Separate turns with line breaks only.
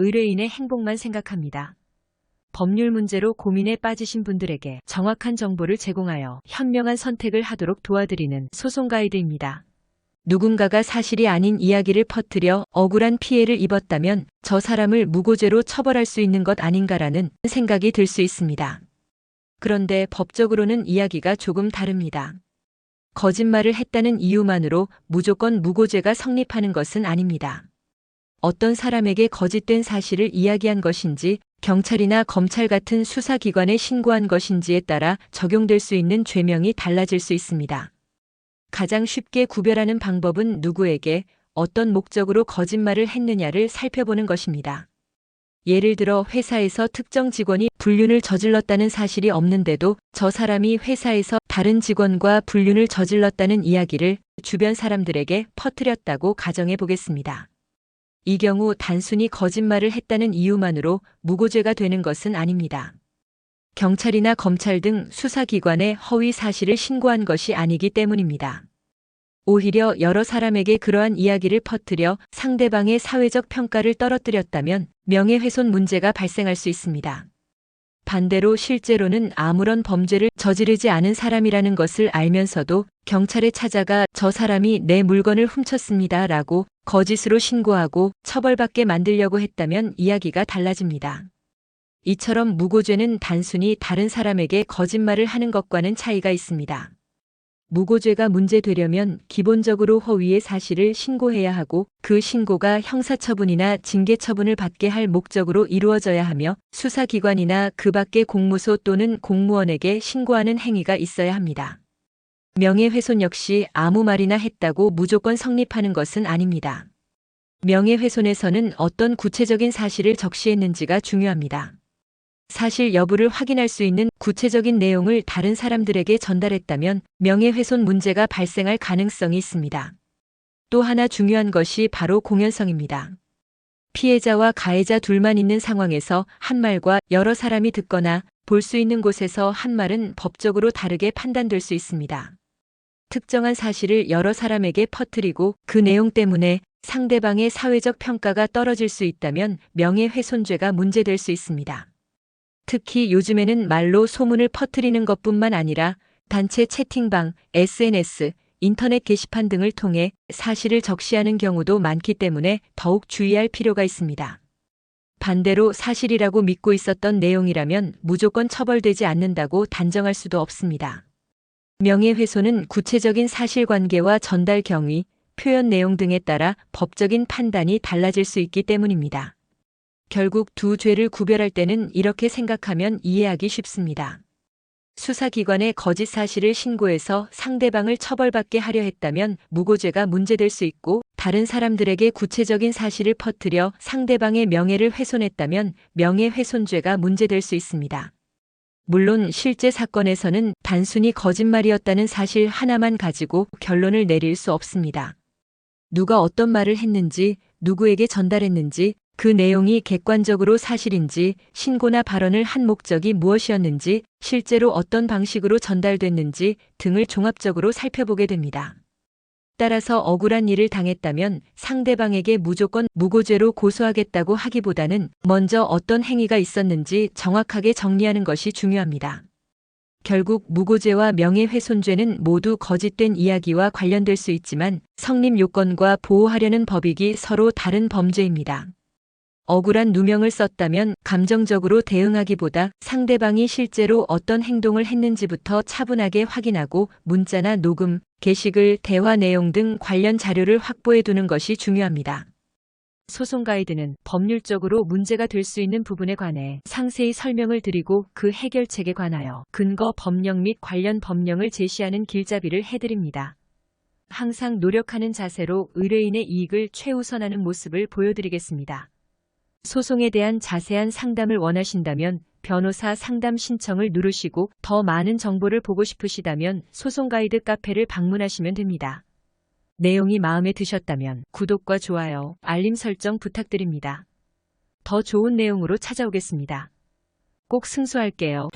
의뢰인의 행복만 생각합니다. 법률 문제로 고민에 빠지신 분들에게 정확한 정보를 제공하여 현명한 선택을 하도록 도와드리는 소송 가이드입니다. 누군가가 사실이 아닌 이야기를 퍼뜨려 억울한 피해를 입었다면 저 사람을 무고죄로 처벌할 수 있는 것 아닌가라는 생각이 들 수 있습니다. 그런데 법적으로는 이야기가 조금 다릅니다. 거짓말을 했다는 이유만으로 무조건 무고죄가 성립하는 것은 아닙니다. 어떤 사람에게 거짓된 사실을 이야기한 것인지 경찰이나 검찰 같은 수사기관에 신고한 것인지에 따라 적용될 수 있는 죄명이 달라질 수 있습니다. 가장 쉽게 구별하는 방법은 누구에게 어떤 목적으로 거짓말을 했느냐를 살펴보는 것입니다. 예를 들어 회사에서 특정 직원이 불륜을 저질렀다는 사실이 없는데도 저 사람이 회사에서 다른 직원과 불륜을 저질렀다는 이야기를 주변 사람들에게 퍼뜨렸다고 가정해 보겠습니다. 이 경우 단순히 거짓말을 했다는 이유만으로 무고죄가 되는 것은 아닙니다. 경찰이나 검찰 등 수사기관에 허위 사실을 신고한 것이 아니기 때문입니다. 오히려 여러 사람에게 그러한 이야기를 퍼뜨려 상대방의 사회적 평가를 떨어뜨렸다면 명예훼손 문제가 발생할 수 있습니다. 반대로 실제로는 아무런 범죄를 저지르지 않은 사람이라는 것을 알면서도 경찰에 찾아가 저 사람이 내 물건을 훔쳤습니다 라고 거짓으로 신고하고 처벌받게 만들려고 했다면 이야기가 달라집니다. 이처럼 무고죄는 단순히 다른 사람에게 거짓말을 하는 것과는 차이가 있습니다. 무고죄가 문제되려면 기본적으로 허위의 사실을 신고해야 하고 그 신고가 형사처분이나 징계처분을 받게 할 목적으로 이루어져야 하며 수사기관이나 그 밖의 공무소 또는 공무원에게 신고하는 행위가 있어야 합니다. 명예훼손 역시 아무 말이나 했다고 무조건 성립하는 것은 아닙니다. 명예훼손에서는 어떤 구체적인 사실을 적시했는지가 중요합니다. 사실 여부를 확인할 수 있는 구체적인 내용을 다른 사람들에게 전달했다면 명예훼손 문제가 발생할 가능성이 있습니다. 또 하나 중요한 것이 바로 공연성입니다. 피해자와 가해자 둘만 있는 상황에서 한 말과 여러 사람이 듣거나 볼 수 있는 곳에서 한 말은 법적으로 다르게 판단될 수 있습니다. 특정한 사실을 여러 사람에게 퍼뜨리고 그 내용 때문에 상대방의 사회적 평가가 떨어질 수 있다면 명예훼손죄가 문제될 수 있습니다. 특히 요즘에는 말로 소문을 퍼뜨리는 것뿐만 아니라 단체 채팅방, SNS, 인터넷 게시판 등을 통해 사실을 적시하는 경우도 많기 때문에 더욱 주의할 필요가 있습니다. 반대로 사실이라고 믿고 있었던 내용이라면 무조건 처벌되지 않는다고 단정할 수도 없습니다. 명예훼손은 구체적인 사실관계와 전달 경위, 표현 내용 등에 따라 법적인 판단이 달라질 수 있기 때문입니다. 결국 두 죄를 구별할 때는 이렇게 생각하면 이해하기 쉽습니다. 수사기관에 거짓 사실을 신고해서 상대방을 처벌받게 하려 했다면 무고죄가 문제될 수 있고 다른 사람들에게 구체적인 사실을 퍼뜨려 상대방의 명예를 훼손했다면 명예훼손죄가 문제될 수 있습니다. 물론 실제 사건에서는 단순히 거짓말이었다는 사실 하나만 가지고 결론을 내릴 수 없습니다. 누가 어떤 말을 했는지, 누구에게 전달했는지, 그 내용이 객관적으로 사실인지, 신고나 발언을 한 목적이 무엇이었는지, 실제로 어떤 방식으로 전달됐는지 등을 종합적으로 살펴보게 됩니다. 따라서 억울한 일을 당했다면 상대방에게 무조건 무고죄로 고소하겠다고 하기보다는 먼저 어떤 행위가 있었는지 정확하게 정리하는 것이 중요합니다. 결국 무고죄와 명예훼손죄는 모두 거짓된 이야기와 관련될 수 있지만 성립 요건과 보호하려는 법익이 서로 다른 범죄입니다. 억울한 누명을 썼다면 감정적으로 대응하기보다 상대방이 실제로 어떤 행동을 했는지부터 차분하게 확인하고 문자나 녹음, 게시글, 대화 내용 등 관련 자료를 확보해 두는 것이 중요합니다. 소송 가이드는 법률적으로 문제가 될 수 있는 부분에 관해 상세히 설명을 드리고 그 해결책에 관하여 근거 법령 및 관련 법령을 제시하는 길잡이를 해드립니다. 항상 노력하는 자세로 의뢰인의 이익을 최우선하는 모습을 보여드리겠습니다. 소송에 대한 자세한 상담을 원하신다면 변호사 상담 신청을 누르시고 더 많은 정보를 보고 싶으시다면 소송 가이드 카페를 방문하시면 됩니다. 내용이 마음에 드셨다면 구독과 좋아요, 알림 설정 부탁드립니다. 더 좋은 내용으로 찾아오겠습니다. 꼭 승소할게요.